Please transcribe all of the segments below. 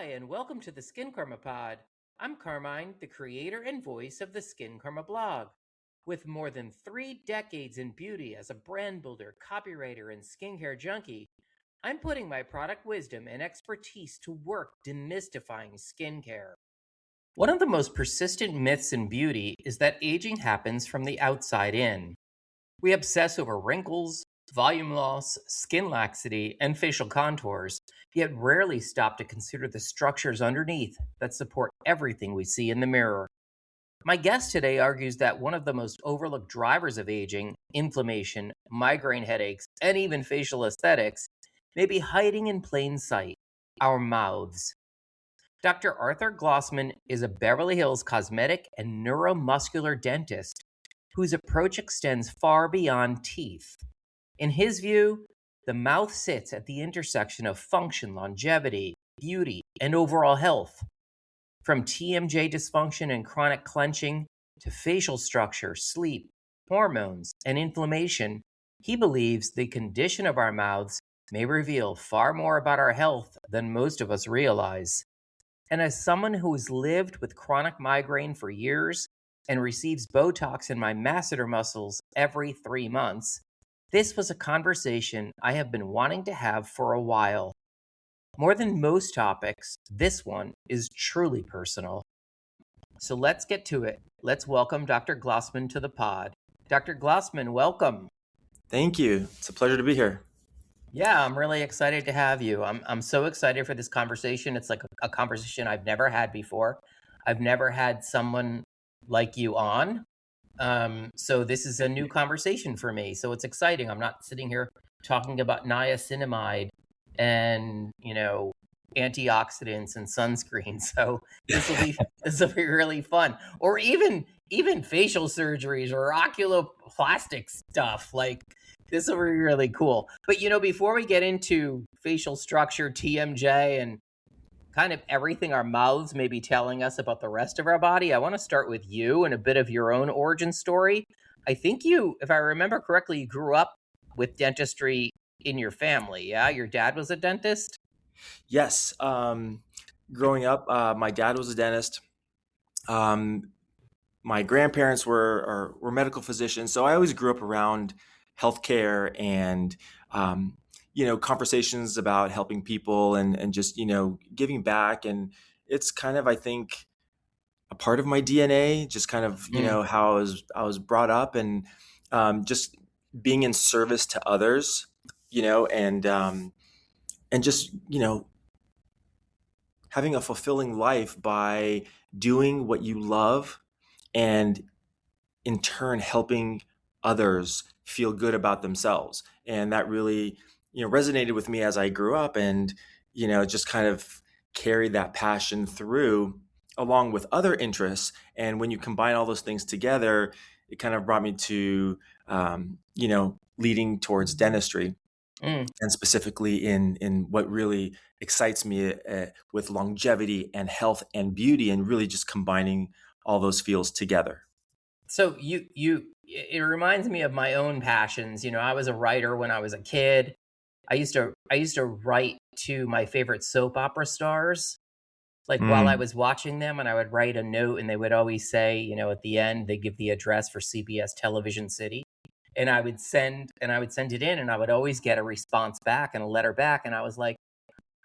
Hi, and welcome to the Skin Karma Pod. I'm Carmine, the creator and voice of the Skin Karma blog. With more than 3 decades in beauty as a brand builder, copywriter, and skincare junkie, I'm putting my product wisdom and expertise to work demystifying skincare. One of the most persistent myths in beauty is that aging happens from the outside in. We obsess over wrinkles, volume loss, skin laxity, and facial contours, yet rarely stop to consider the structures underneath that support everything we see in the mirror. My guest today argues that one of the most overlooked drivers of aging, inflammation, migraine headaches, and even facial aesthetics, may be hiding in plain sight: our mouths. Dr. Arthur Glosman is a Beverly Hills cosmetic and neuromuscular dentist whose approach extends far beyond teeth. In his view, the mouth sits at the intersection of function, longevity, beauty, and overall health. From TMJ dysfunction and chronic clenching to facial structure, sleep, hormones, and inflammation, he believes the condition of our mouths may reveal far more about our health than most of us realize. And as someone who has lived with chronic migraine for years and receives Botox in my masseter muscles every 3 months, this was a conversation I have been wanting to have for a while. More than most topics, this one is truly personal. So let's get to it. Let's welcome Dr. Glosman to the pod. Dr. Glosman, welcome. Thank you. It's a pleasure to be here. Yeah, I'm really excited to have you. I'm so excited for this conversation. It's like a conversation I've never had before. I've never had someone like you on. So this is a new conversation for me. So it's exciting. I'm not sitting here talking about niacinamide and, antioxidants and sunscreen. So this will be really fun. Or even facial surgeries or oculoplastic stuff. Like, this will be really cool. But before we get into facial structure, TMJ, and kind of everything our mouths may be telling us about the rest of our body, I want to start with you and a bit of your own origin story. I think you, if I remember correctly, you grew up with dentistry in your family. Yeah, your dad was a dentist. Yes. Growing up, my dad was a dentist. My grandparents were medical physicians, so I always grew up around healthcare and conversations about helping people and just giving back. And it's kind of, I think, a part of my DNA, just kind of how I was brought up, and just being in service to others, and just having a fulfilling life by doing what you love, and in turn helping others feel good about themselves. And that really resonated with me as I grew up, and just kind of carried that passion through along with other interests. And when you combine all those things together, it kind of brought me to leading towards dentistry. Mm. And specifically in what really excites me, with longevity and health and beauty, and really just combining all those fields together. So it reminds me of my own passions. I was a writer when I was a kid. I used to write to my favorite soap opera stars. Like, while I was watching them, and I would write a note, and they would always say, at the end, they give the address for CBS Television City. And I would send it in, and I would always get a response back and a letter back. And I was like,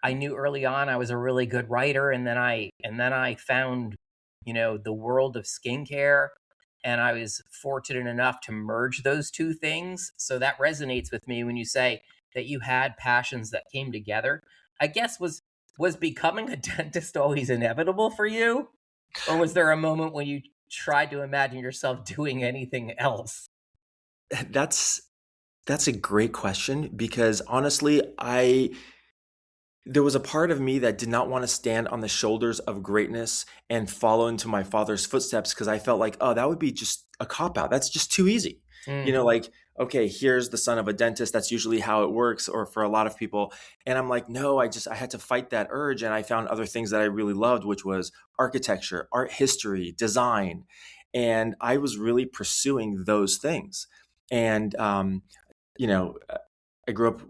I knew early on I was a really good writer. And then I found, the world of skincare, and I was fortunate enough to merge those two things. So that resonates with me when you say that you had passions that came together. I guess, was becoming a dentist always inevitable for you? Or was there a moment when you tried to imagine yourself doing anything else? That's a great question, because honestly, there was a part of me that did not want to stand on the shoulders of greatness and follow into my father's footsteps, because I felt like, oh, that would be just a cop out. That's just too easy. Like, okay, here's the son of a dentist. That's usually how it works, or for a lot of people. And I'm like, no, I had to fight that urge. And I found other things that I really loved, which was architecture, art history, design. And I was really pursuing those things. And, I grew up,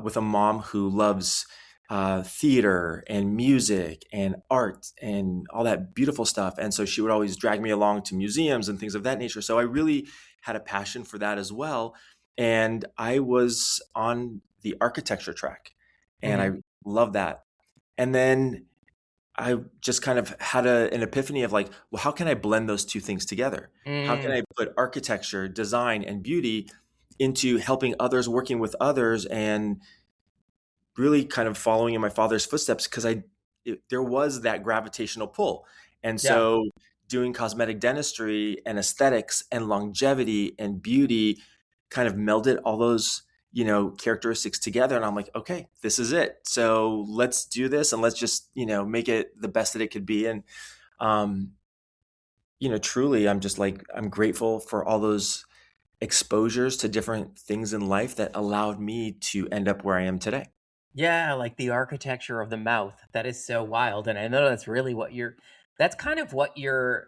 with a mom who loves theater and music and art and all that beautiful stuff. And so she would always drag me along to museums and things of that nature. So I really had a passion for that as well. And I was on the architecture track and I Hmm. loved that. And then I just kind of had an epiphany of like, well, how can I blend those two things together? How can Mm, I put architecture, design, and beauty into helping others, working with others, and really kind of following in my father's footsteps because there was that gravitational pull. And yeah. so doing cosmetic dentistry and aesthetics and longevity and beauty kind of melded all those, characteristics together. And I'm like, okay, this is it. So let's do this and let's just, make it the best that it could be. And, um, truly, I'm just like, I'm grateful for all those exposures to different things in life that allowed me to end up where I am today. Yeah, like the architecture of the mouth. That is so wild. And I know that's really that's kind of what you're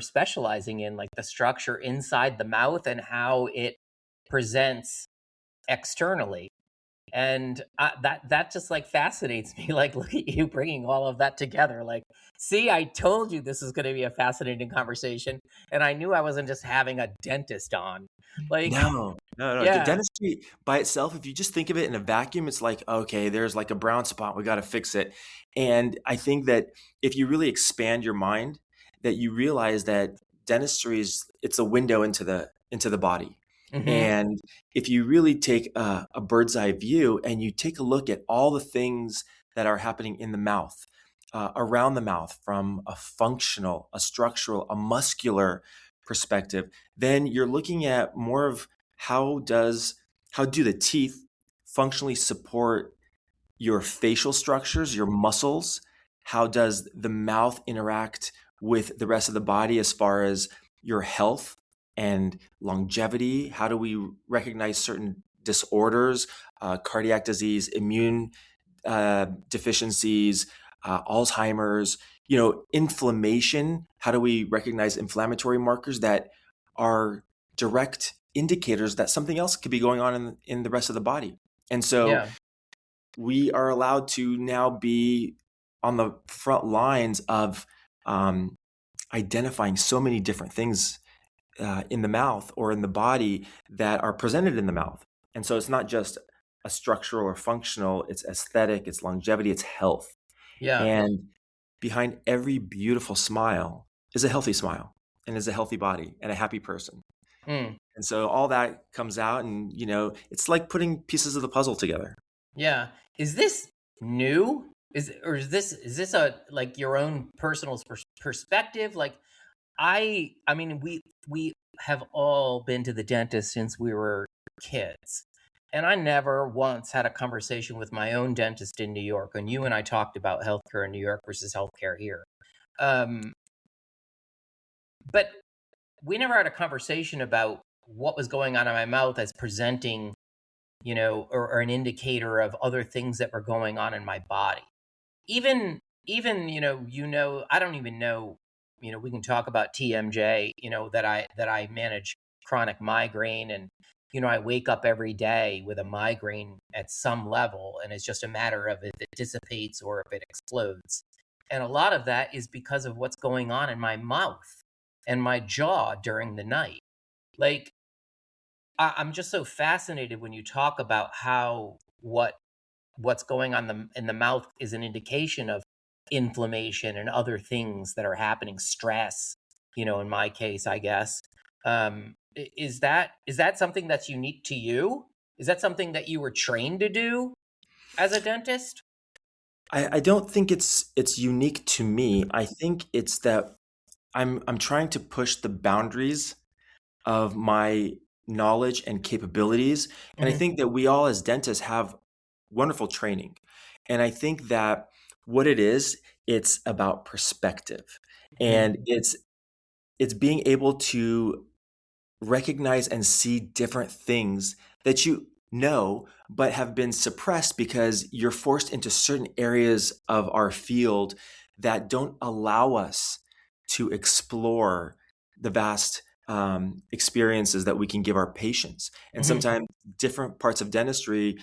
specializing in, like the structure inside the mouth and how it presents externally. And that just like fascinates me. Like, look at you bringing all of that together. Like, see, I told you this is going to be a fascinating conversation, and I knew I wasn't just having a dentist on. Like, No, no, no. yeah. Dentistry by itself, if you just think of it in a vacuum, it's like, okay, there's like a brown spot, we got to fix it. And I think that if you really expand your mind, that you realize that dentistry it's a window into the body. Hmm. And if you really take a bird's eye view and you take a look at all the things that are happening in the mouth, around the mouth, from a functional, a structural, a muscular perspective, then you're looking at more of how do the teeth functionally support your facial structures, your muscles? How does the mouth interact with the rest of the body as far as your health and longevity? How do we recognize certain disorders, cardiac disease, immune deficiencies, Alzheimer's, inflammation? How do we recognize inflammatory markers that are direct indicators that something else could be going on in the rest of the body? And so Yeah. we are allowed to now be on the front lines of um, identifying so many different things in the mouth or in the body that are presented in the mouth. And so it's not just a structural or functional, it's aesthetic, it's longevity, it's health. Yeah. And behind every beautiful smile is a healthy smile and is a healthy body and a happy person. Mm. And so all that comes out and, it's like putting pieces of the puzzle together. Yeah. Is this new? Is this a like your own personal perspective? Like, I mean, we have all been to the dentist since we were kids. And I never once had a conversation with my own dentist in New York. And you and I talked about healthcare in New York versus healthcare here. Um, but we never had a conversation about what was going on in my mouth as presenting, or an indicator of other things that were going on in my body. Even I don't even know, we can talk about TMJ, that I manage chronic migraine, and I wake up every day with a migraine at some level, and it's just a matter of if it dissipates or if it explodes. And a lot of that is because of what's going on in my mouth and my jaw during the night. Like, I'm just so fascinated when you talk about how what's going on in the mouth is an indication of inflammation and other things that are happening, stress, in my case, I guess. Is that something that's unique to you? Is that something that you were trained to do as a dentist? I don't think it's unique to me. I think it's that I'm trying to push the boundaries of my knowledge and capabilities. And I Hmm. think that we all as dentists have wonderful training. And I think that what it is, it's about perspective. And Hmm. it's being able to recognize and see different things that you know but have been suppressed because you're forced into certain areas of our field that don't allow us to explore the vast experiences that we can give our patients. And Hmm. sometimes different parts of dentistry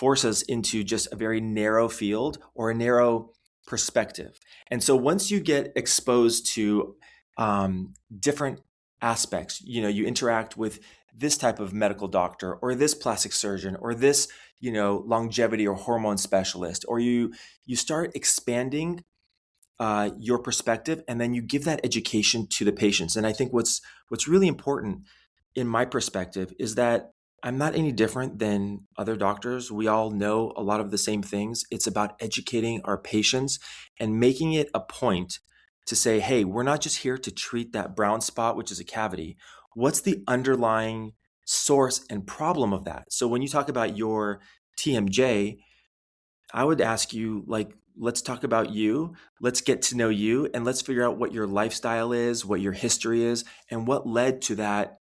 force us into just a very narrow field or a narrow perspective. And so once you get exposed to different aspects, you interact with this type of medical doctor or this plastic surgeon or this, longevity or hormone specialist, or you start expanding your perspective, and then you give that education to the patients. And I think what's really important in my perspective is that I'm not any different than other doctors. We all know a lot of the same things. It's about educating our patients and making it a point to say, hey, we're not just here to treat that brown spot, which is a cavity. What's the underlying source and problem of that? So when you talk about your TMJ, I would ask you, like, let's talk about you. Let's get to know you, and let's figure out what your lifestyle is, what your history is, and what led to that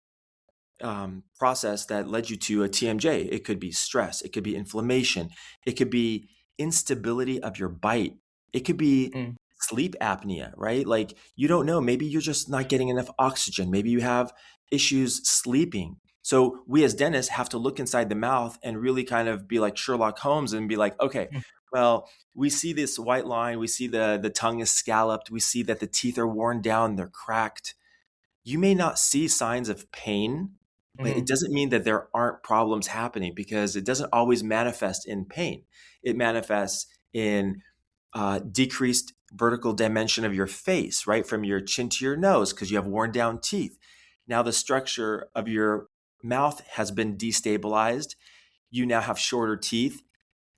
process that led you to a TMJ. It could be stress, it could be inflammation, it could be instability of your bite, it could be Mm. sleep apnea, right? Like, you don't know. Maybe you're just not getting enough oxygen. Maybe you have issues sleeping. So we as dentists have to look inside the mouth and really kind of be like Sherlock Holmes and be like, okay, well, we see this white line, we see the tongue is scalloped, we see that the teeth are worn down, they're cracked. You may not see signs of pain, but Mm-hmm. it doesn't mean that there aren't problems happening, because it doesn't always manifest in pain. It manifests in decreased vertical dimension of your face, right? From your chin to your nose, because you have worn down teeth. Now the structure of your mouth has been destabilized. You now have shorter teeth.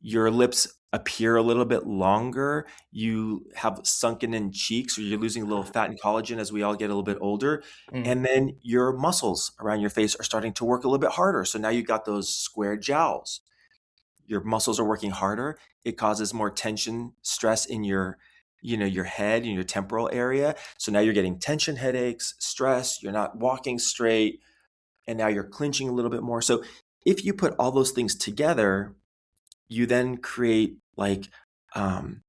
Your lips appear a little bit longer. You have sunken in cheeks, or you're losing a little fat and collagen as we all get a little bit older. Mm. And then your muscles around your face are starting to work a little bit harder. So now you've got those square jowls. Your muscles are working harder. It causes more tension, stress in your head and your temporal area. So now you're getting tension headaches, stress, you're not walking straight, and now you're clenching a little bit more. So if you put all those things together, you then create like um,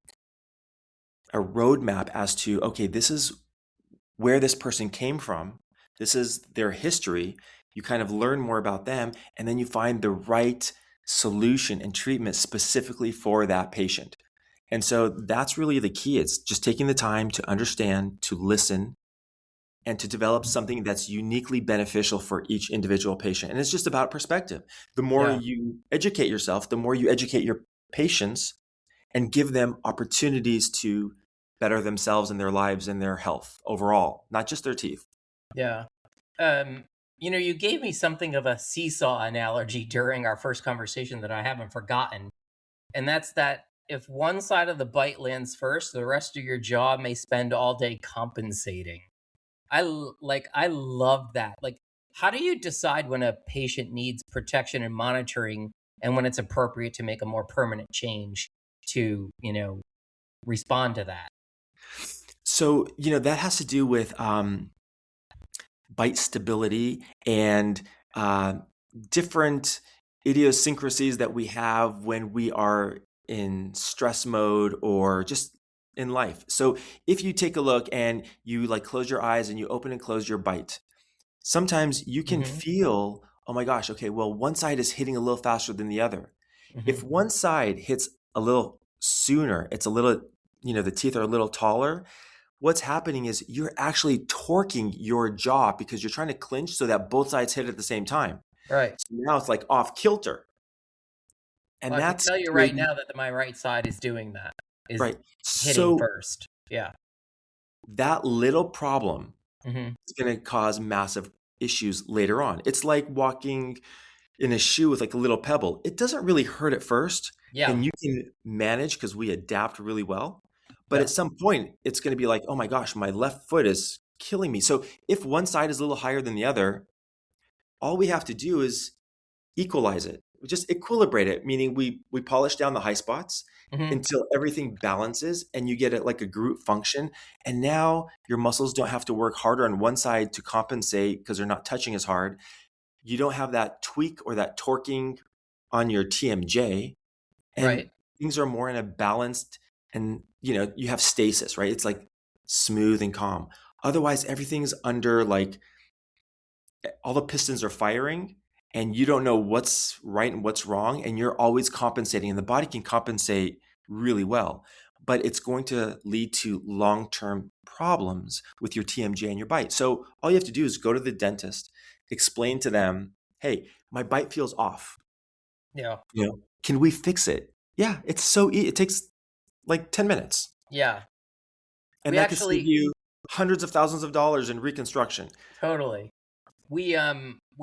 a roadmap as to, okay, this is where this person came from. This is their history. You kind of learn more about them, and then you find the right solution and treatment specifically for that patient. And so that's really the key. It's just taking the time to understand, to listen, and to develop something that's uniquely beneficial for each individual patient. And it's just about perspective. The more Yeah. you educate yourself, the more you educate your patients and give them opportunities to better themselves and their lives and their health overall, not just their teeth. Yeah. You gave me something of a seesaw analogy during our first conversation that I haven't forgotten. And that's that if one side of the bite lands first, the rest of your jaw may spend all day compensating. I love that. Like, how do you decide when a patient needs protection and monitoring and when it's appropriate to make a more permanent change to, respond to that? So, that has to do with bite stability and uh, different idiosyncrasies that we have when we are in stress mode or just in life. So, if you take a look and you like close your eyes and you open and close your bite, sometimes you can Mhm. feel, oh my gosh, okay, well, one side is hitting a little faster than the other. If Mhm. one side hits a little sooner, it's a little, the teeth are a little taller, what's happening is you're actually torquing your jaw because you're trying to clinch so that both sides hit at the same time. Right. So now it's like off kilter. And Well, I can that's tell you right creating, now that my right side is doing that. Is right. hitting So first. Yeah. that little problem Mhm. is going to cause massive issues later on. It's like walking in a shoe with like a little pebble. It doesn't really hurt at first, Yeah. and you can manage because we adapt really well. But at Yeah. some point, it's going to be like, oh my gosh, my left foot is killing me. So if one side is a little higher than the other, all we have to do is equalize it. We just equilibrate it, meaning we polish down the high spots Mhm. until everything balances and you get it like a group function. And now your muscles don't have to work harder on one side to compensate because they're not touching as hard. You don't have that tweak or that torquing on your TMJ, and Right. things are more in a balanced, and you have stasis, right? It's like smooth and calm. Otherwise, everything's under like all the pistons are firing and you don't know what's right and what's wrong, and you're always compensating, and the body can compensate really well, but it's going to lead to long-term problems with your TMJ and your bite. So all you have to do is go to the dentist, explain to them, hey, my bite feels off. Yeah. Can we fix it? Yeah, it's so easy. It takes like 10 minutes. Yeah. And We that could save actually you hundreds of thousands of dollars in reconstruction. totally. We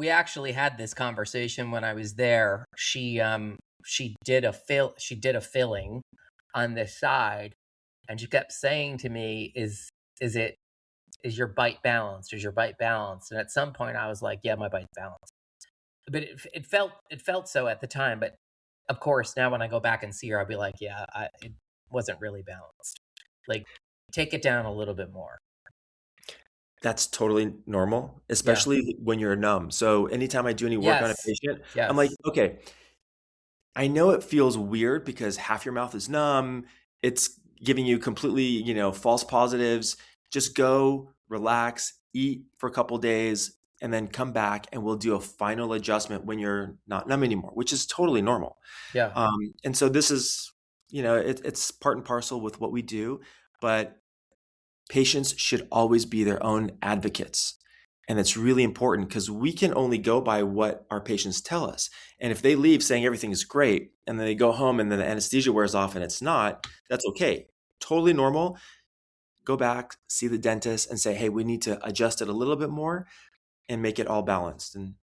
actually had this conversation when I was there. She did a filling on this side, and she kept saying to me, is your bite balanced? Is your bite balanced? And at some point I was like, yeah, my bite's balanced. But it felt so at the time, but of course now when I go back and see her, I'll be like, yeah, it wasn't really balanced. Like, take it down a little bit more. That's totally normal, Yeah. especially when you're numb. So anytime I do any work on a Yes. patient, I'm like, Yes. okay, I know it feels weird because half your mouth is numb. It's giving you completely, false positives. Just go, relax, eat for a couple days, and then come back and we'll do a final adjustment when you're not numb anymore, which is totally normal. Yeah. And so this is, it's part and parcel with what we do, but patients should always be their own advocates. And it's really important because we can only go by what our patients tell us. And if they leave saying everything is great and then they go home and then the anesthesia wears off and it's not, that's okay. Totally normal. Go back, see the dentist and say, hey, we need to adjust it a little bit more and make it all balanced. And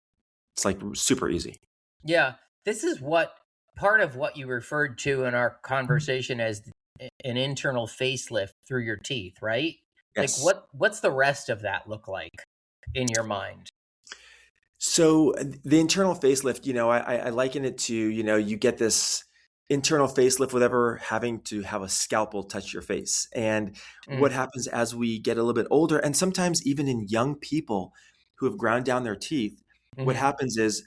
it's like super easy. Yeah. This is what part of what you referred to in our conversation as an internal facelift through your teeth, right? Like, Yes. what's the rest of that look like in your mind? So the internal facelift, I liken it to, you get this internal facelift with ever having to have a scalpel touch your face. And what Mm, happens as we get a little bit older, and sometimes even in young people who have ground down their teeth, what hmm. happens is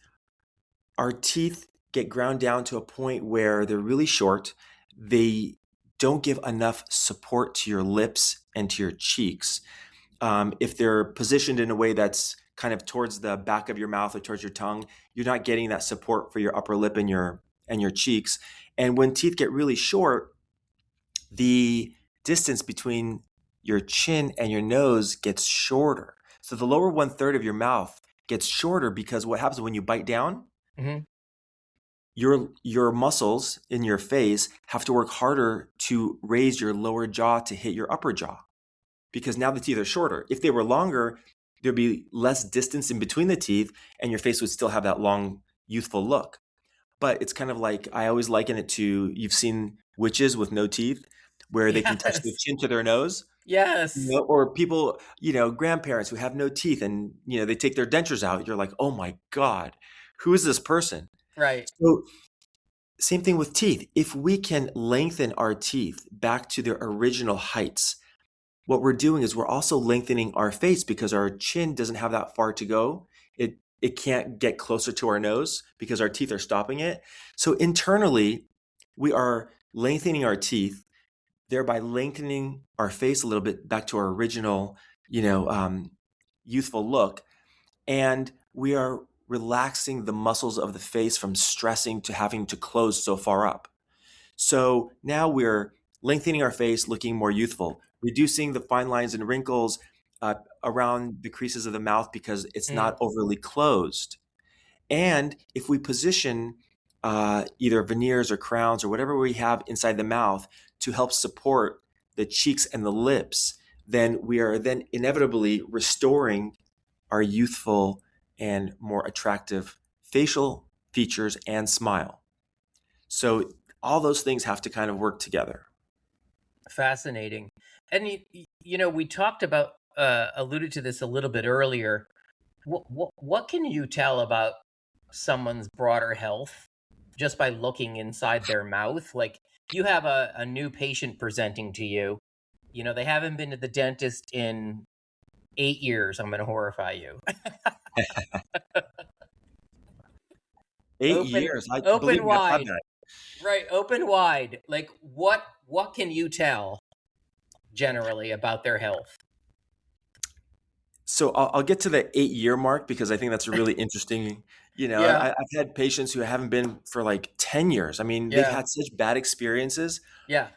our teeth get ground down to a point where they're really short. They don't give enough support to your lips and to your cheeks. If they're positioned in a way that's kind of towards the back of your mouth or towards your tongue, you're not getting that support for your upper lip and your cheeks. And when teeth get really short, the distance between your chin and your nose gets shorter. So the lower one third of your mouth gets shorter because what happens when you bite down, Hmm. your muscles in your face have to work harder to raise your lower jaw to hit your upper jaw because now the teeth are shorter. If they were longer, there'd be less distance in between the teeth and your face would still have that long, youthful look. But it's kind of like I always liken it to you've seen witches with no teeth where they can touch their Yes. chin to their nose, Yes. or people, grandparents who have no teeth and, they take their dentures out. You're like, oh my God, who is this person? Right. So same thing with teeth. If we can lengthen our teeth back to their original heights, what we're doing is we're also lengthening our face because our chin doesn't have that far to go. It can't get closer to our nose because our teeth are stopping it. So internally, we are lengthening our teeth, thereby lengthening our face a little bit back to our original, youthful look. And we are relaxing the muscles of the face from stressing to having to close so far up. So now we're lengthening our face, looking more youthful, reducing the fine lines and wrinkles around the creases of the mouth because it's Mm. not overly closed. And if we position either veneers or crowns or whatever we have inside the mouth to help support the cheeks and the lips, then we are then inevitably restoring our youthful and more attractive facial features and smile. So all those things have to kind of work together. Fascinating. And we talked about alluded to this a little bit earlier. What can you tell about someone's broader health just by looking inside their mouth? Like, you have a new patient presenting to you. They haven't been to the dentist in 8 years. I'm going to horrify you. Eight Open, years, I believe open me, I've had wide. that. Right, open wide. Like, what can you tell generally about their health? So I'll get to the 8-year mark because I think that's a really interesting, I, Yeah. I've had patients who haven't been for like 10 years. I mean, they've Yeah. had such bad experiences. Yeah.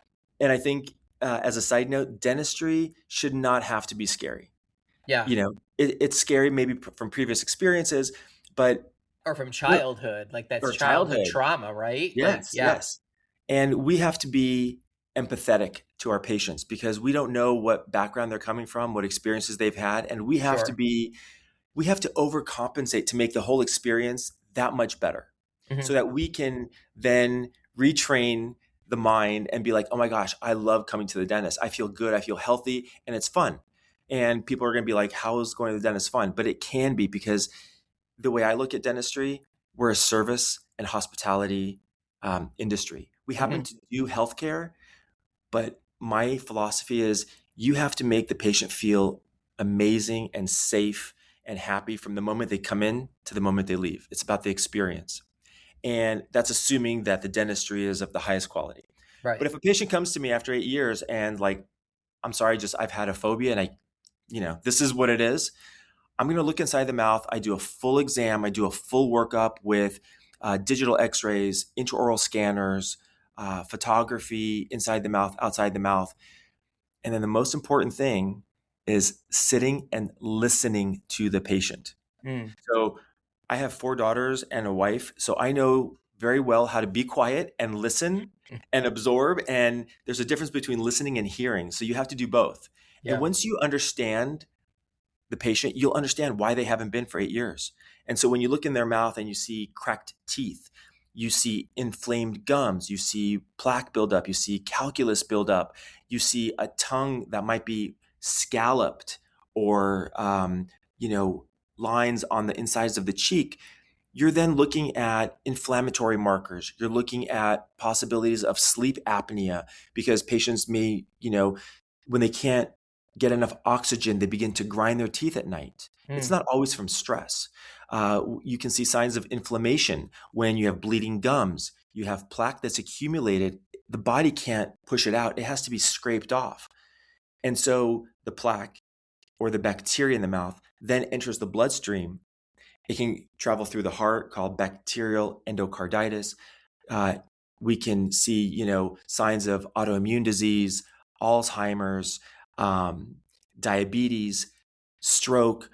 And I think, as a side note, dentistry should not have to be scary. Yeah. It's scary maybe from previous experiences, but Or from we're, childhood, like that's or childhood childhood. trauma, right? Like, Yes, yeah, yes. And we have to be empathetic to our patients because we don't know what background they're coming from, what experiences they've had, and sure. we have to overcompensate to make the whole experience that much better so Hmm. that we can then retrain the mind and be like, oh my gosh, I love coming to the dentist. I feel good. I feel healthy and it's fun. And people are going to be like, how is going to the dentist fun? But it can be because the way I look at dentistry, we're a service and hospitality industry. We happen Hmm. to do healthcare, but my philosophy is you have to make the patient feel amazing and safe and happy from the moment they come in to the moment they leave. It's about the experience. And that's assuming that the dentistry is of the highest quality. But Right. if a patient comes to me after 8 years and like, I'm sorry, just I've had a phobia and this is what it is. I'm going to look inside the mouth. I do a full exam. I do a full workup with digital x-rays, intraoral scanners, photography inside the mouth, outside the mouth. And then the most important thing is sitting and listening to the patient. Mm. So I have 4 daughters and a wife. So I know very well how to be quiet and listen and absorb. And there's a difference between listening and hearing. So you have to do both. And Yeah. once you understand the patient, you'll understand why they haven't been for 8 years. And so when you look in their mouth and you see cracked teeth, you see inflamed gums, you see plaque buildup, you see calculus buildup, you see a tongue that might be scalloped or, lines on the insides of the cheek, you're then looking at inflammatory markers. You're looking at possibilities of sleep apnea because patients may, when they can't get enough oxygen, they begin to grind their teeth at night. It's Mm. not always from stress. You can see signs of inflammation when you have bleeding gums, you have plaque that's accumulated. The body can't push it out, it has to be scraped off. And so the plaque or the bacteria in the mouth then enters the bloodstream. It can travel through the heart, called bacterial endocarditis. Uh, we can see, signs of autoimmune disease, Alzheimer's, um, diabetes, stroke.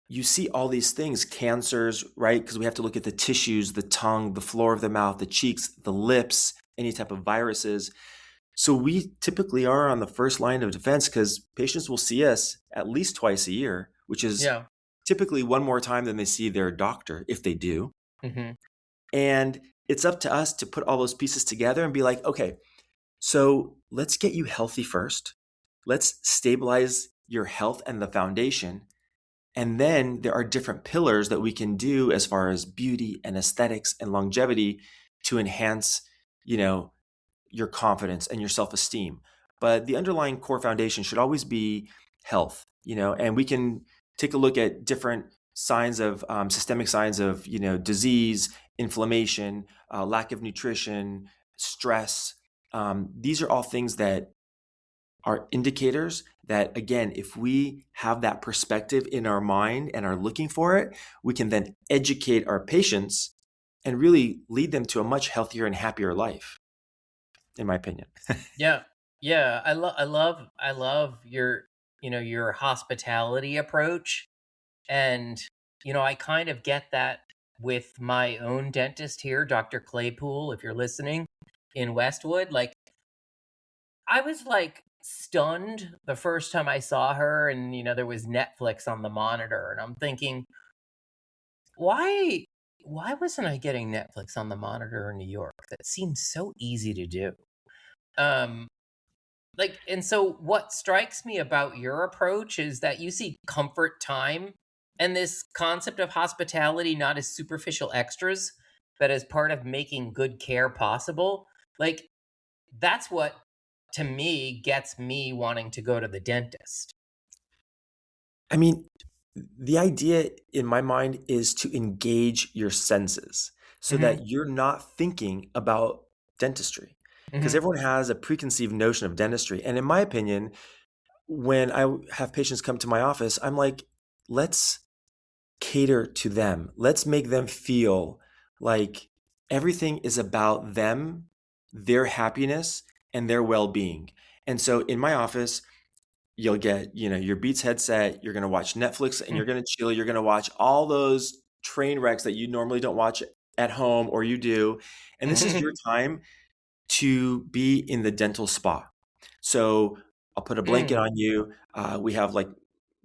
You see all these things, cancers, right? Because we have to look at the tissues, the tongue, the floor of the mouth, the cheeks, the lips, any type of viruses. So we typically are on the first line of defense because patients will see us at least twice a year, which is Yeah. typically one more time than they see their doctor, if they do. Hmm. And it's up to us to put all those pieces together and be like, okay, so let's get you healthy first. Let's stabilize your health and the foundation. And then there are different pillars that we can do as far as beauty and aesthetics and longevity to enhance, you know, your confidence and your self-esteem. But the underlying core foundation should always be health, and we can take a look at different signs of systemic signs of, disease, inflammation, lack of nutrition, stress. These are all things that are indicators that, again, if we have that perspective in our mind and are looking for it, we can then educate our patients and really lead them to a much healthier and happier life, in my opinion. Yeah. Yeah. I love your, your hospitality approach. And, I kind of get that with my own dentist here, Dr. Claypool, if you're listening in Westwood. Like, I was like stunned the first time I saw her, and, there was Netflix on the monitor. And I'm thinking, why why wasn't I getting Netflix on the monitor in New York? That seems so easy to do. Um, and so what strikes me about your approach is that you see comfort time and this concept of hospitality not as superficial extras, but as part of making good care possible. Like, that's what, to me, gets me wanting to go to the dentist. I mean, the idea in my mind is to engage your senses so Hmm. that you're not thinking about dentistry. Because Hmm. everyone has a preconceived notion of dentistry. And in my opinion, when I have patients come to my office, I'm like, let's cater to them. Let's make them feel like everything is about them, their happiness, and their well-being. And so in my office, you'll get, your Beats headset, you're going to watch Netflix and you're going to chill. You're going to watch all those train wrecks that you normally don't watch at home or you do. And this is your time to be in the dental spa. So I'll put a blanket Mm. on you. We have like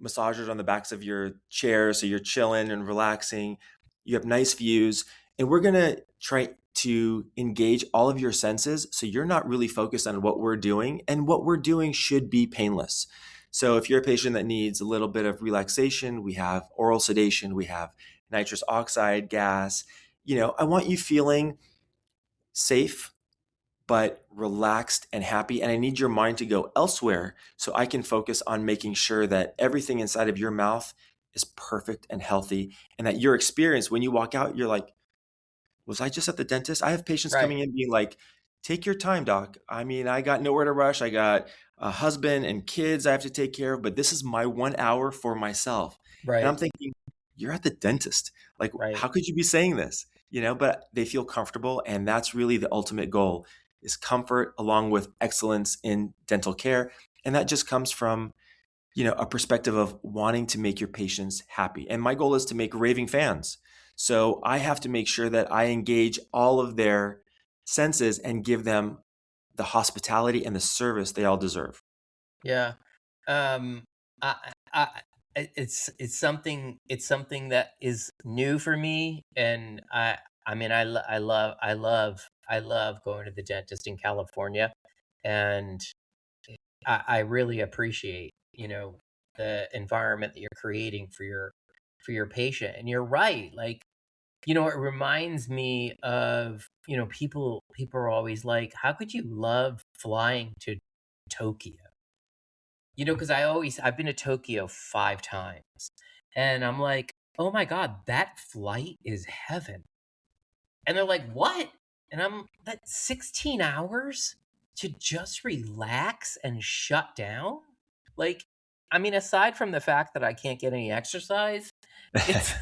massagers on the backs of your chairs, so you're chilling and relaxing. You have nice views, and we're gonna try to engage all of your senses so you're not really focused on what we're doing, and what we're doing should be painless. So if you're a patient that needs a little bit of relaxation, we have oral sedation, we have nitrous oxide gas. I want you feeling safe but relaxed and happy. And I need your mind to go elsewhere so I can focus on making sure that everything inside of your mouth is perfect and healthy. And that your experience when you walk out, you're like, was I just at the dentist? I have patients Right, coming in being like, take your time, doc. I mean, I got nowhere to rush. I got a husband and kids I have to take care of, but this is my 1 hour for myself. And right, I'm thinking, you're at the dentist. Like, right. how could you be saying this? But they feel comfortable. And that's really the ultimate goal is comfort along with excellence in dental care. And that just comes from, a perspective of wanting to make your patients happy. And my goal is to make raving fans. So I have to make sure that I engage all of their senses and give them the hospitality and the service they all deserve. Yeah. Um, I, it's something that is new for me, and I mean, I love going to the dentist in California, and I really appreciate, the environment that you're creating for your patient. And you're right, like, it reminds me of, people are always like, how could you love flying to Tokyo? Because I've been to Tokyo 5 times, and I'm like, oh my God, that flight is heaven. And they're like, what? And that's 16 hours to just relax and shut down? Like, I mean, aside from the fact that I can't get any exercise, it's,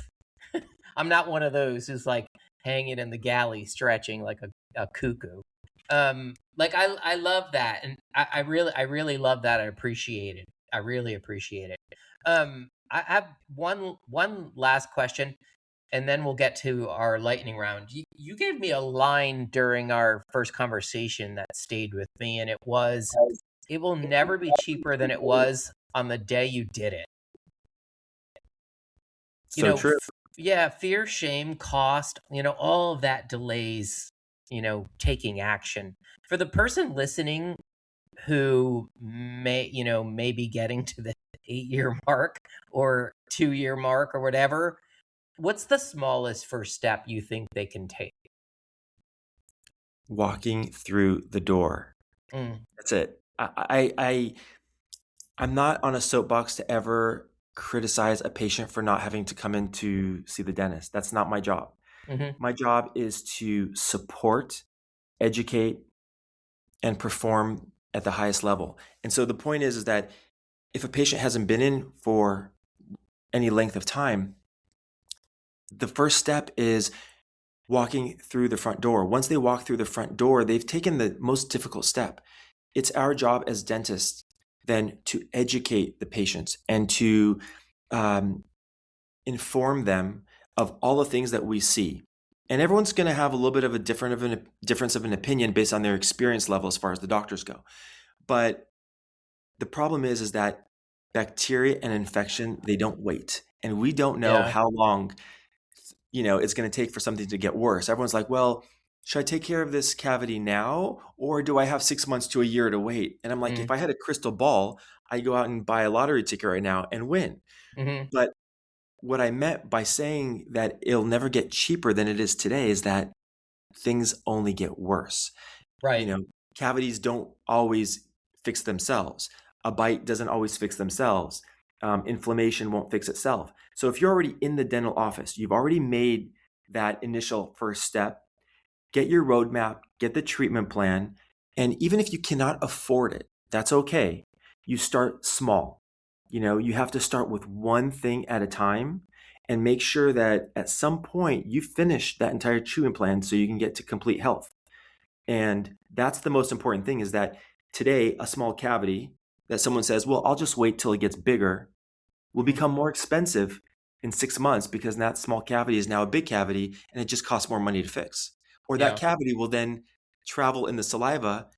I'm not one of those who's like hanging in the galley stretching like a cuckoo. Like I love that, and I really love that. I appreciate it. I really appreciate it. I have one last question, and then we'll get to our lightning round. You gave me a line during our first conversation that stayed with me, and it was, "It will never be cheaper than it was on the day you did it." You So know, true. yeah, fear, shame, cost, all of that delays, taking action. For the person listening who may be getting to the 8-year mark or 2-year mark or whatever, what's the smallest first step you think they can take? Walking through the door. Mm, That's it. I'm not on a soapbox to ever criticize a patient for not having to come in to see the dentist. That's not my job. mhm, My job is to support, educate, and perform at the highest level. And so the point is that if a patient hasn't been in for any length of time, the first step is walking through the front door. Once they walk through the front door, they've taken the most difficult step. It's our job as dentists then to educate the patients and to um, inform them of all the things that we see. And everyone's going to have a little bit of a difference of an opinion based on their experience level as far as the doctors go. But the problem is that bacteria and infection, they don't wait. And we don't know yeah, how long, it's going to take for something to get worse. Everyone's like, well, should I take care of this cavity now? Or do I have 6 months to a year to wait? And I'm like, if mm, I had a crystal ball, I'd go out and buy a lottery ticket right now and win. mhm, But what I meant by saying that it'll never get cheaper than it is today is that things only get worse. You right, know, cavities don't always fix themselves. A bite doesn't always fix themselves. Inflammation won't fix itself. So if you're already in the dental office, you've already made that initial first step, get your roadmap, get the treatment plan. And even if you cannot afford it, that's okay. You start small. You have to start with one thing at a time. and make sure that at some point you finish that entire chewing plan so you can get to complete health. And that's the most important thing, is that today a small cavity that someone says, well, I'll just wait till it gets bigger, will Mhm. become more expensive in 6 months because that small cavity is now a big cavity and it just costs more money to fix. Or that Yeah. cavity will then travel in the saliva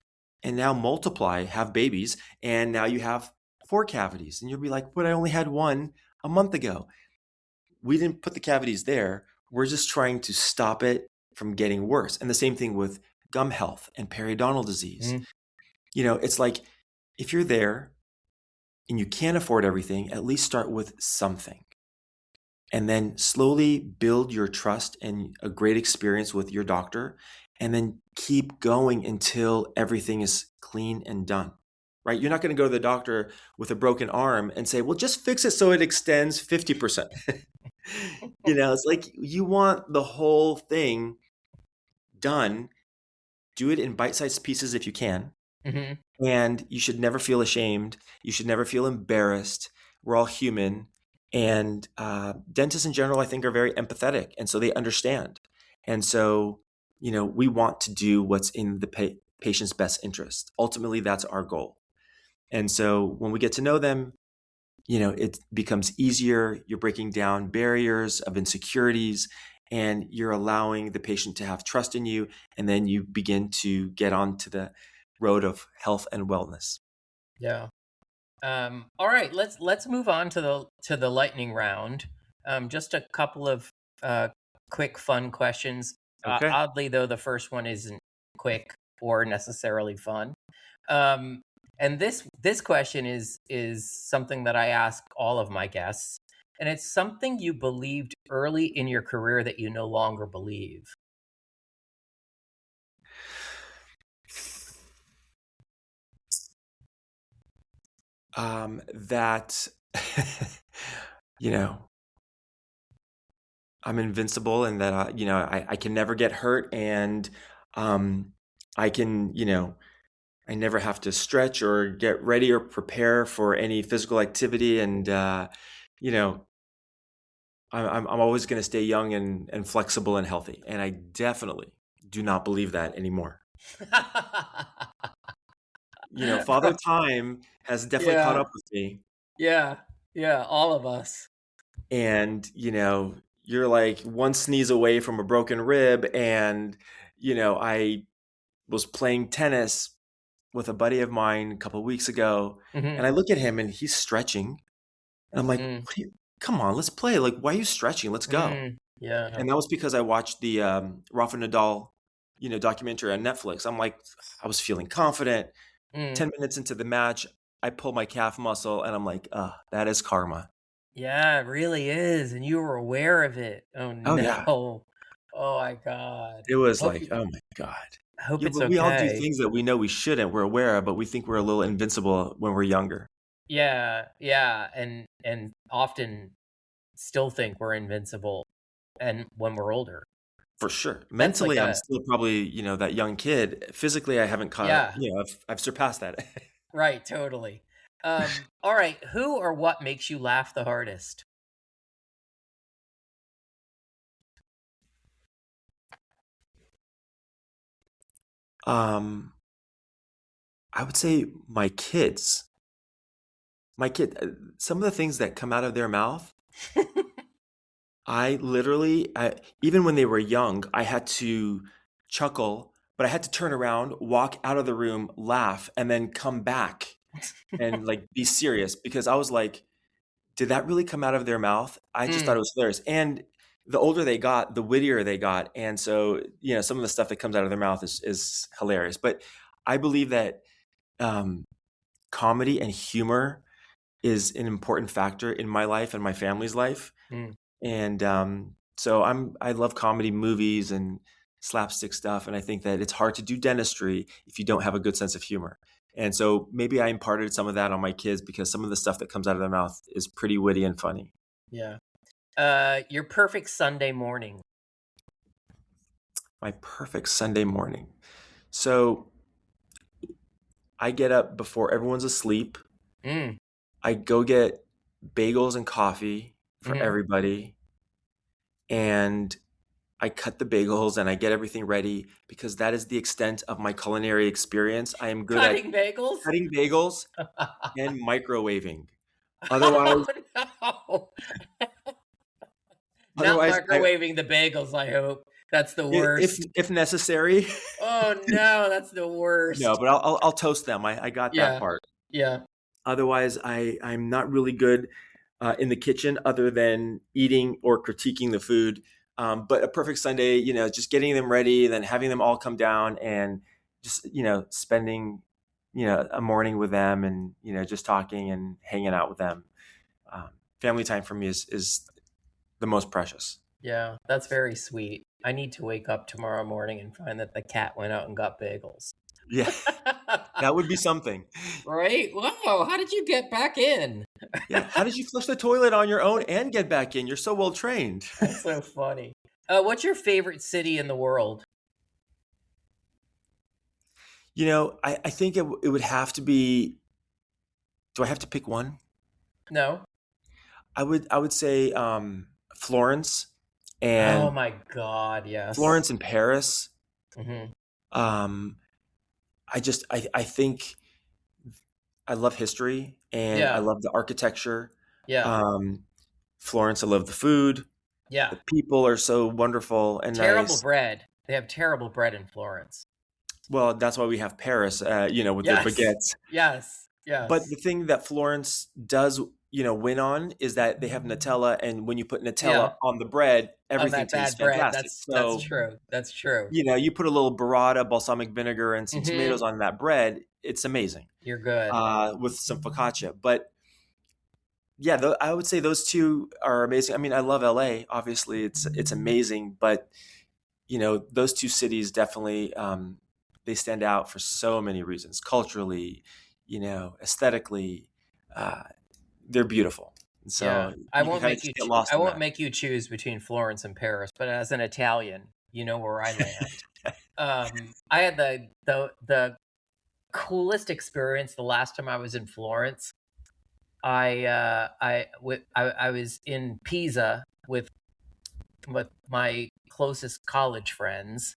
and now multiply, have babies, and now you have 4 cavities. And you'll be like, but I only had one a month ago. We didn't put the cavities there. We're just trying to stop it from getting worse. And the same thing with gum health and periodontal disease. Mhm. It's like, if you're there and you can't afford everything, at least start with something. And then slowly build your trust and a great experience with your doctor. And then keep going until everything is clean and done. Right? You're not going to go to the doctor with a broken arm and say, well, just fix it so it extends 50%. It's like you want the whole thing done. Do it in bite-sized pieces if you can. Mhm. And you should never feel ashamed. You should never feel embarrassed. We're all human. And dentists in general, I think, are very empathetic. And so they understand. And so, we want to do what's in the patient's best interest. Ultimately, that's our goal. And so when we get to know them, it becomes easier. You're breaking down barriers of insecurities, and you're allowing the patient to have trust in you. And then you begin to get onto the road of health and wellness. Yeah. All right, let's move on to the lightning round. Just a couple of uh, quick, fun questions. Okay. Oddly, though, the first one isn't quick or necessarily fun. Um, and this question is something that I ask all of my guests, and it's something you believed early in your career that you no longer believe. That, you know, I'm invincible, and that, I can never get hurt, and um, I can, I never have to stretch or get ready or prepare for any physical activity. And, you know, I'm always going to stay young and flexible and healthy. And I definitely do not believe that anymore. Father Time has definitely caught Yeah, up with me. yeah, yeah. All of us. And, you're like one sneeze away from a broken rib. And, I was playing tennis with a buddy of mine a couple of weeks ago, Hmm. and I look at him and he's stretching. And I'm like, Mm, come on, let's play. Like, why are you stretching? Let's go. yeah. And that was because I watched the Rafa Nadal, documentary on Netflix. I'm like, I was feeling confident. Mm. 10 minutes into the match, I pull my calf muscle and I'm like, that is karma. Yeah, it really is, and you were aware of it. Oh Oh, yeah. no. Oh my god. It was Hope like, you oh my God. hope Yeah, it's but we all do okay. things that we know we shouldn't. We're aware of, but we think we're a little invincible when we're younger. Yeah, yeah, and often still think we're invincible and when we're older. For sure. That's like Mentally, I'm a still probably, that young kid. Physically, I haven't caught up. yeah, I've surpassed that. right, totally. All right, who or what makes you laugh the hardest? um, I would say my kids. Some of the things that come out of their mouth, I literally, even when they were young, I had to chuckle, but I had to turn around, walk out of the room, laugh, and then come back and like be serious, because I was like, did that really come out of their mouth? I just thought Mm, it was hilarious. And the older they got, the wittier they got. And so, some of the stuff that comes out of their mouth is hilarious. But I believe that um, comedy and humor is an important factor in my life and my family's life. mm, And so I love comedy movies and slapstick stuff. And I think that it's hard to do dentistry if you don't have a good sense of humor. And so maybe I imparted some of that on my kids, because some of the stuff that comes out of their mouth is pretty witty and funny. yeah. Your perfect Sunday morning. My perfect Sunday morning. So I get up before everyone's asleep. Mm, I go get bagels and coffee for mhm, everybody. and I cut the bagels and I get everything ready because that is the extent of my culinary experience. I am good at Cutting bagels? cutting bagels and microwaving. Oh Otherwise, no. Not otherwise, microwaving the bagels, I hope. That's the worst. if necessary, Oh no, that's the no. worst. But I'll toast them. I got that Yeah. part. Yeah. Otherwise, I'm not really good in the kitchen other than eating or critiquing the food. But a perfect Sunday, just getting them ready, then having them all come down and just, spending, a morning with them and, just talking and hanging out with them. Um, Family time for me is the most precious. Yeah, that's very sweet. I need to wake up tomorrow morning and find that the cat went out and got bagels. Yeah, that would be something. Right? Wow, how did you get back in? Yeah. How did you flush the toilet on your own and get back in? You're so well trained. That's so funny. What's your favorite city in the world? I think it would have to be. Do I have to pick one? No. I would say Florence Oh and my God, yes. Florence and Paris. Hmm. Um, I think I love history and I Yeah, love the architecture. yeah, Um, Florence, I love the food. yeah. The people are so wonderful and Terrible nice. bread. They have terrible bread in Florence. Well, that's why we have Paris, with their Yes, baguettes. yes, But yes. the thing that Florence does, win on is that they have Nutella, and when you put Nutella Yeah, on the bread, on everything that tastes bad bread. fantastic. That's So, true. That's true. you put a little burrata, balsamic vinegar, and some tomatoes Hmm. on that bread, it's amazing. You're good. With some focaccia. But yeah, I would say those two are amazing. I mean, I love LA. Obviously, it's amazing, but those two cities definitely they stand out for so many reasons. Culturally, aesthetically, uh, they're beautiful. And Yeah, so you can kind of just get lost I in won't that. make you choose between Florence and Paris, but as an Italian, you know where I land. I had the coolest experience the last time I was in Florence. I was in Pisa with my closest college friends,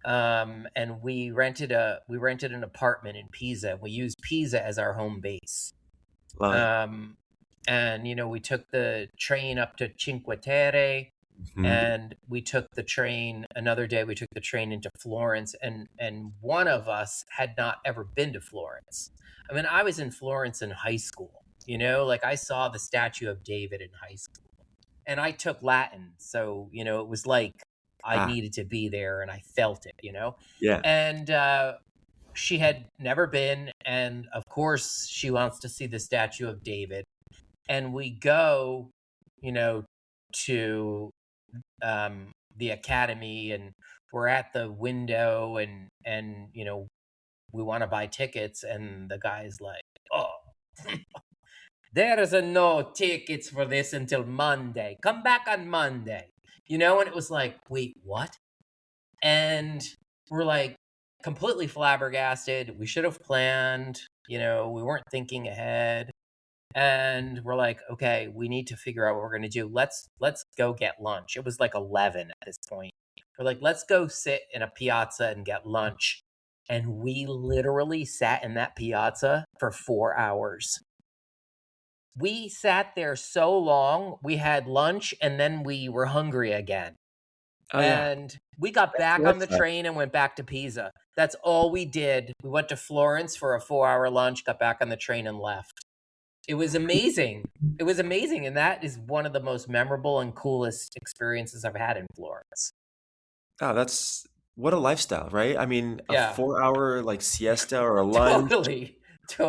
and we rented an apartment in Pisa. We used Pisa as our home base. Love it. Um, and we took the train up to Cinque Terre, Mhm. and we took the train another day. We took the train into Florence, and one of us had not ever been to Florence. I mean, I was in Florence in high school. Like I saw the statue of David in high school, and I took Latin, so it was like I Ah, needed to be there, and I felt it. yeah. And she had never been, and of course she wants to see the statue of David. And we go, you know, to the academy, and we're at the window, and we want to buy tickets, and the guy's like, "Oh, there is no tickets for this until Monday. Come back on Monday." And it was like, "Wait, what?" And we're like completely flabbergasted. We should have planned, we weren't thinking ahead. And we're like, okay, we need to figure out what we're going to do. Let's go get lunch. It was like 11 at this point. We're like, let's go sit in a piazza and get lunch. And we literally sat in that piazza for 4 hours. We sat there so long. We had lunch and then we were hungry again. Oh yeah. And we got That's back on the what's that? train and went back to Pisa. That's all we did. We went to Florence for a 4 hour lunch, got back on the train, and left. It was amazing. It was amazing. And that is one of the most memorable and coolest experiences I've had in Florence. Oh, that's what a lifestyle, right? I mean, a Yeah, 4 hour like siesta or a lunch. totally.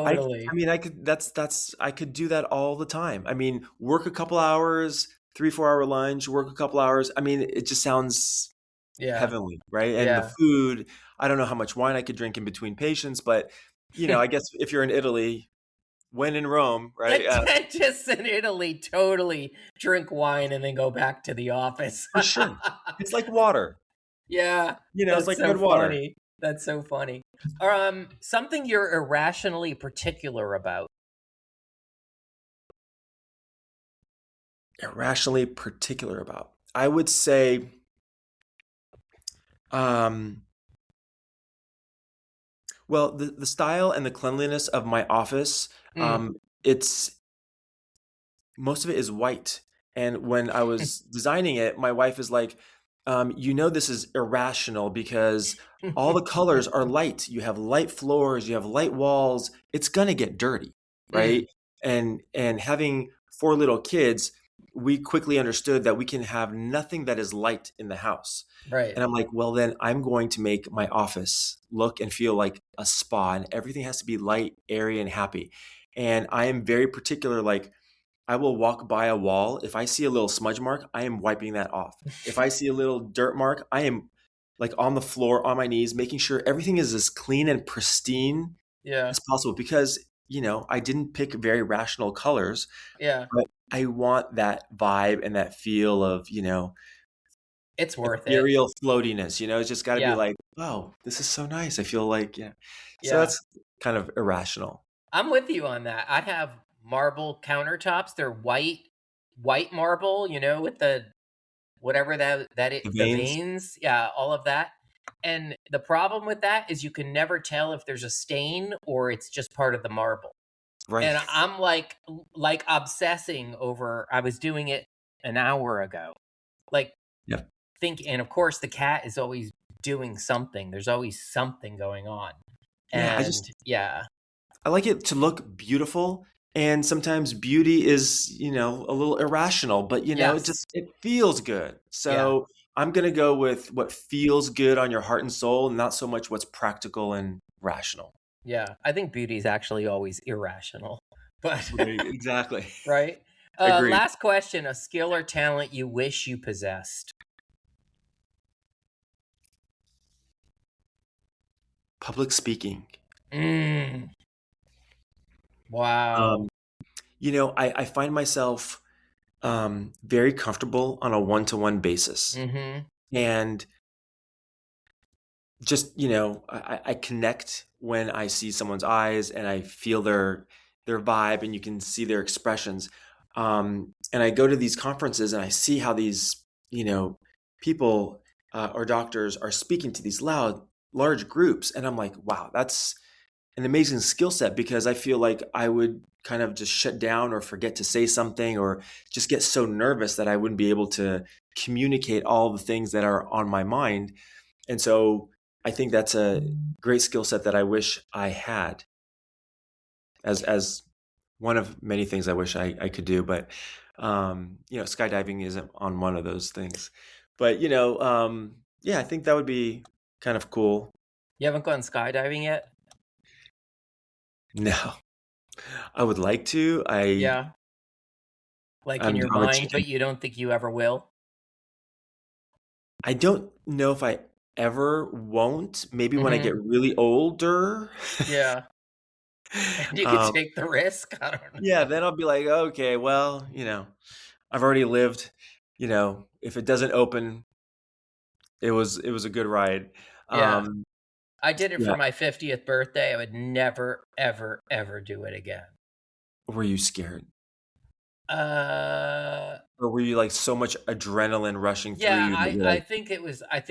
I Totally. mean, I could do that all the time. I mean, work a couple hours, 3, 4 hour lunch, work a couple hours. I mean, it just sounds Yeah. heavenly, right? And the Yeah. food, I don't know how much wine I could drink in between patients, but I guess if you're in Italy, when in Rome, right? The dentists in Italy totally drink wine and then go back to the office. For sure. It's like water. Yeah, It's that's like so good water. funny. That's so funny. Something you're irrationally particular about. Irrationally particular about. I would say, um, well, the style and the cleanliness of my office, Mm. it's most of it is white. And when I was designing it, my wife is like, this is irrational because all the colors are light. You have light floors, you have light walls. It's gonna get dirty, Mm. right? And having four little kids, we quickly understood that we can have nothing that is light in the house. Right. And I'm like, well, then I'm going to make my office look and feel like a spa, and everything has to be light, airy, and happy. And I am very particular, like, I will walk by a wall. If I see a little smudge mark, I am wiping that off. If I see a little dirt mark, I am like on the floor, on my knees, making sure everything is as clean and pristine Yeah. as possible because, I didn't pick very rational colors, Yeah. but I want that vibe and that feel of, It's worth it. ethereal floatiness. It's just got to be Yeah. like, oh, this is so nice. I feel like, yeah. So Yeah. that's kind of irrational. I'm with you on that. I'd have marble countertops. They're white marble, with the whatever The the veins, veins, yeah, all of that. And the problem with that is you can never tell if there's a stain or it's just part of the marble. right? And I'm like obsessing over. I was doing it an hour ago. Like Yeah. and of course the cat is always doing something. There's always something going on. Yeah. And yeah. I like it to look beautiful, and sometimes beauty is, a little irrational, but Yes. it feels good. Yeah. So I'm gonna go with what feels good on your heart and soul, not so much what's practical and rational. Yeah. I think beauty is actually always irrational. But Right, exactly. right? Agreed. Last question, a skill or talent you wish you possessed. Public speaking. Mm, wow. Um, I find myself very comfortable on a one-to-one basis. Mhm. And just I connect when I see someone's eyes and I feel their vibe and you can see their expressions. And I go to these conferences and I see how these people or doctors are speaking to these large groups, and I'm like, wow, that's an amazing skill set, because I feel like I would kind of just shut down or forget to say something or just get so nervous that I wouldn't be able to communicate all the things that are on my mind. And so I think that's a great skill set that I wish I had, as one of many things I wish I could do. But skydiving isn't on one of those things. But yeah, I think that would be kind of cool. You haven't gone skydiving yet? No, I would like to. Yeah. Like in your I'm a mind, chicken. but you don't think you ever will? I don't know if I ever won't. Maybe when I get Mhm. really older. Yeah. And you could um, take the risk? I don't yeah, know. then I'll be like, okay, well, I've already lived. If it doesn't open, it was a good ride. Yeah. Um, I did it for yeah. my 50th birthday. I would never, ever, ever do it again. Were you scared, Uh, or were you like so much adrenaline rushing through yeah, you that you're I like, think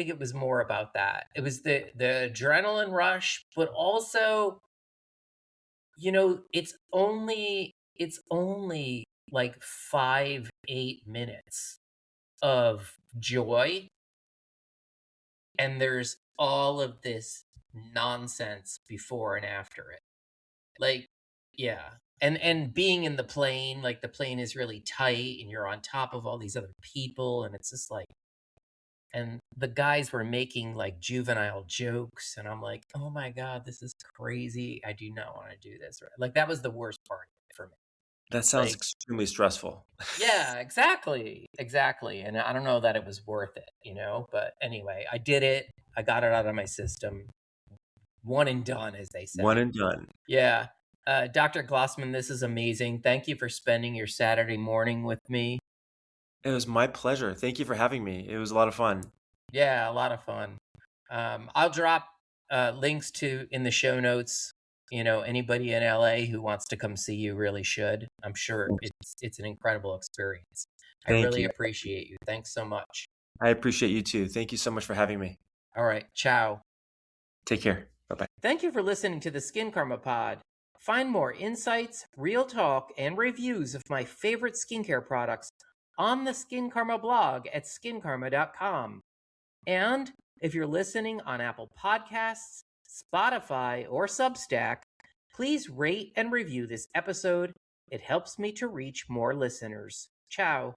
it was more about that. It was the adrenaline rush, but also, it's only like 5, 8 minutes of joy, and there's all of this nonsense before and after it. Like, yeah. And being in the plane, like the plane is really tight and you're on top of all these other people, and it's just like, and the guys were making like juvenile jokes, and I'm like, oh my god, this is crazy. I do not want to do this. Like, that was the worst part for me. that sounds Like, extremely stressful. yeah, exactly, and I don't know that it was worth it. But anyway, I did it. I got it out of my system. One and done, as they One say. and done. Yeah. Dr. Glossman, this is amazing. Thank you for spending your Saturday morning with me. It was my pleasure. Thank you for having me. It was a lot of fun. Yeah, a lot of fun. I'll drop links to in the show notes Anybody in LA who wants to come see you really should. I'm sure it's an incredible experience. I Thank really you. appreciate you. Thanks so much. I appreciate you too. Thank you so much for having me. All right, ciao. Take care. Bye-bye. Thank you for listening to the Skin Karma Pod. Find more insights, real talk, and reviews of my favorite skincare products on the Skin Karma blog at skinkarma.com. And if you're listening on Apple Podcasts, Spotify, or Substack, please rate and review this episode. It helps me to reach more listeners. Ciao.